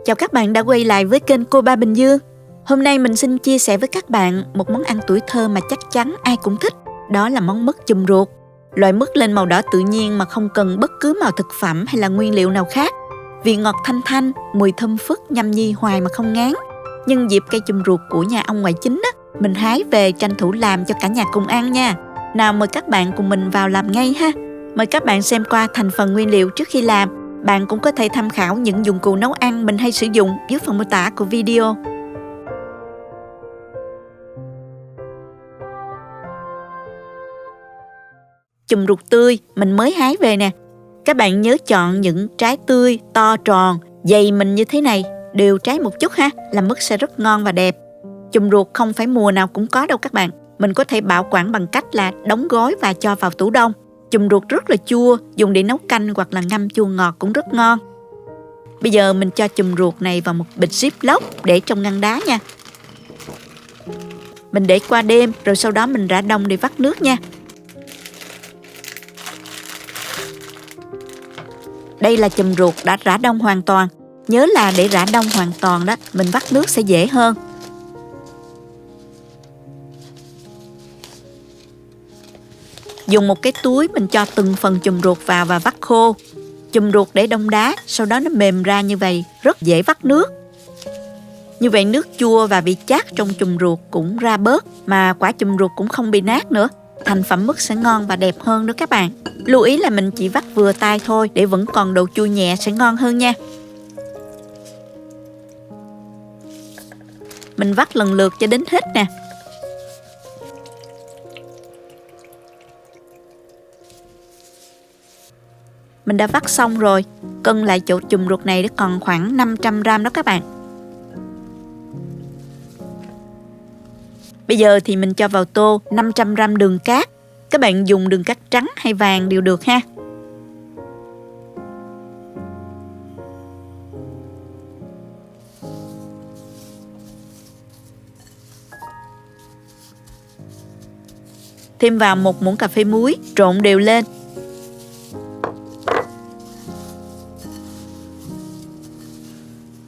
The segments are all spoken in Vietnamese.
Chào các bạn đã quay lại với kênh Cô Ba Bình Dương. Hôm nay mình xin chia sẻ với các bạn một món ăn tuổi thơ mà chắc chắn ai cũng thích. Đó là món mứt chùm ruột. Loại mứt lên màu đỏ tự nhiên mà không cần bất cứ màu thực phẩm hay là nguyên liệu nào khác. Vị ngọt thanh thanh, mùi thơm phức nhâm nhi hoài mà không ngán. Nhân dịp cây chùm ruột của nhà ông ngoại chính á, mình hái về tranh thủ làm cho cả nhà cùng ăn nha. Nào mời các bạn cùng mình vào làm ngay ha. Mời các bạn xem qua thành phần nguyên liệu trước khi làm. Bạn cũng có thể tham khảo những dụng cụ nấu ăn mình hay sử dụng dưới phần mô tả của video. Chùm ruột tươi mình mới hái về nè. Các bạn nhớ chọn những trái tươi, to tròn, dày mình như thế này, đều trái một chút ha, làm mứt sẽ rất ngon và đẹp. Chùm ruột không phải mùa nào cũng có đâu các bạn. Mình có thể bảo quản bằng cách là đóng gói và cho vào tủ đông. Chùm ruột rất là chua, dùng để nấu canh hoặc là ngâm chua ngọt cũng rất ngon. Bây giờ mình cho chùm ruột này vào một bịch ziplock để trong ngăn đá nha. Mình để qua đêm rồi sau đó mình rã đông để vắt nước nha. Đây là chùm ruột đã rã đông hoàn toàn. Nhớ là để rã đông hoàn toàn đó, mình vắt nước sẽ dễ hơn. Dùng một cái túi mình cho từng phần chùm ruột vào và vắt khô. Chùm ruột để đông đá, sau đó nó mềm ra như vậy, rất dễ vắt nước. Như vậy nước chua và vị chát trong chùm ruột cũng ra bớt, mà quả chùm ruột cũng không bị nát nữa. Thành phẩm mứt sẽ ngon và đẹp hơn đó các bạn. Lưu ý là mình chỉ vắt vừa tay thôi để vẫn còn độ chua nhẹ sẽ ngon hơn nha. Mình vắt lần lượt cho đến hết nè. Mình đã vắt xong rồi. Cân lại chỗ chùm ruột này còn khoảng 500g đó các bạn. Bây giờ thì mình cho vào tô 500g đường cát. Các bạn dùng đường cát trắng hay vàng đều được ha. Thêm vào 1 muỗng cà phê muối, trộn đều lên.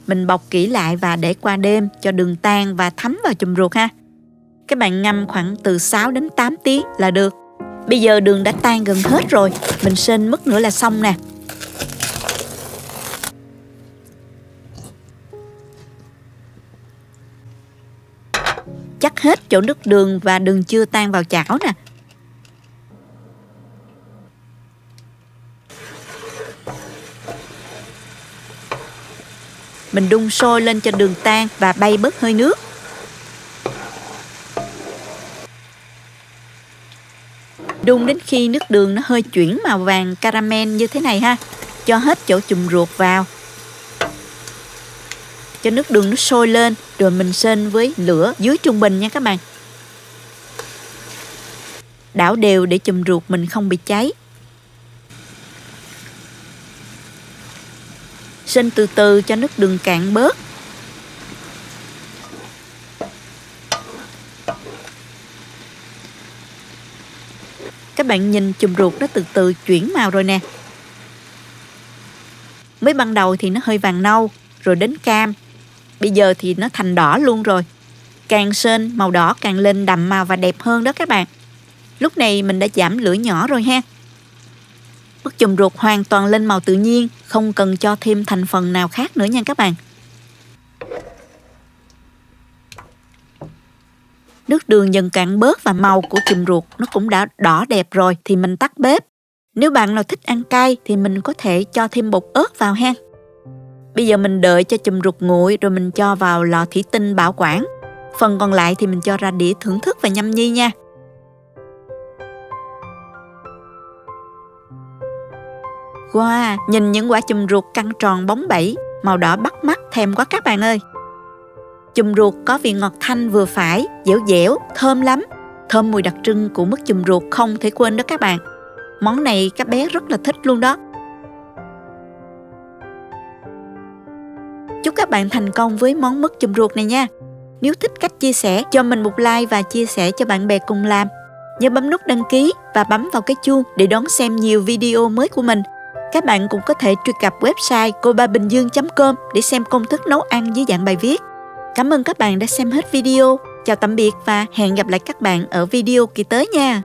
Mình bọc kỹ lại và để qua đêm cho đường tan và thấm vào chùm ruột ha. Các bạn ngâm khoảng từ 6 đến 8 tiếng là được. Bây giờ đường đã tan gần hết rồi, mình sên mứt nữa là xong nè. Chắc hết chỗ nước đường và đường chưa tan vào chảo nè. Mình đun sôi lên cho đường tan và bay bớt hơi nước. Đun đến khi nước đường nó hơi chuyển màu vàng caramel như thế này ha. Cho hết chỗ chùm ruột vào. Cho nước đường nó sôi lên rồi mình sên với lửa dưới trung bình nha các bạn. Đảo đều để chùm ruột mình không bị cháy. Sên từ từ cho nước đường cạn bớt. Các bạn nhìn chùm ruột nó từ từ chuyển màu rồi nè. Mới ban đầu thì nó hơi vàng nâu, rồi đến cam. Bây giờ thì nó thành đỏ luôn rồi. Càng sên màu đỏ càng lên đậm màu và đẹp hơn đó các bạn. Lúc này mình đã giảm lửa nhỏ rồi ha. Mứt chùm ruột hoàn toàn lên màu tự nhiên, không cần cho thêm thành phần nào khác nữa nha các bạn. Nước đường dần cạn bớt và màu của chùm ruột nó cũng đã đỏ đẹp rồi thì mình tắt bếp. Nếu bạn nào thích ăn cay thì mình có thể cho thêm bột ớt vào ha. Bây giờ mình đợi cho chùm ruột nguội rồi mình cho vào lọ thủy tinh bảo quản. Phần còn lại thì mình cho ra đĩa thưởng thức và nhâm nhi nha. Wow, nhìn những quả chùm ruột căng tròn bóng bẩy, màu đỏ bắt mắt thèm quá các bạn ơi. Chùm ruột có vị ngọt thanh vừa phải, dẻo dẻo, thơm lắm. Thơm mùi đặc trưng của mứt chùm ruột không thể quên đó các bạn. Món này các bé rất là thích luôn đó. Chúc các bạn thành công với món mứt chùm ruột này nha. Nếu thích cách chia sẻ, cho mình một like và chia sẻ cho bạn bè cùng làm. Nhớ bấm nút đăng ký và bấm vào cái chuông để đón xem nhiều video mới của mình. Các bạn cũng có thể truy cập website cobabình dương.com để xem công thức nấu ăn dưới dạng bài viết. Cảm ơn các bạn đã xem hết video. Chào tạm biệt và hẹn gặp lại các bạn ở video kỳ tới nha.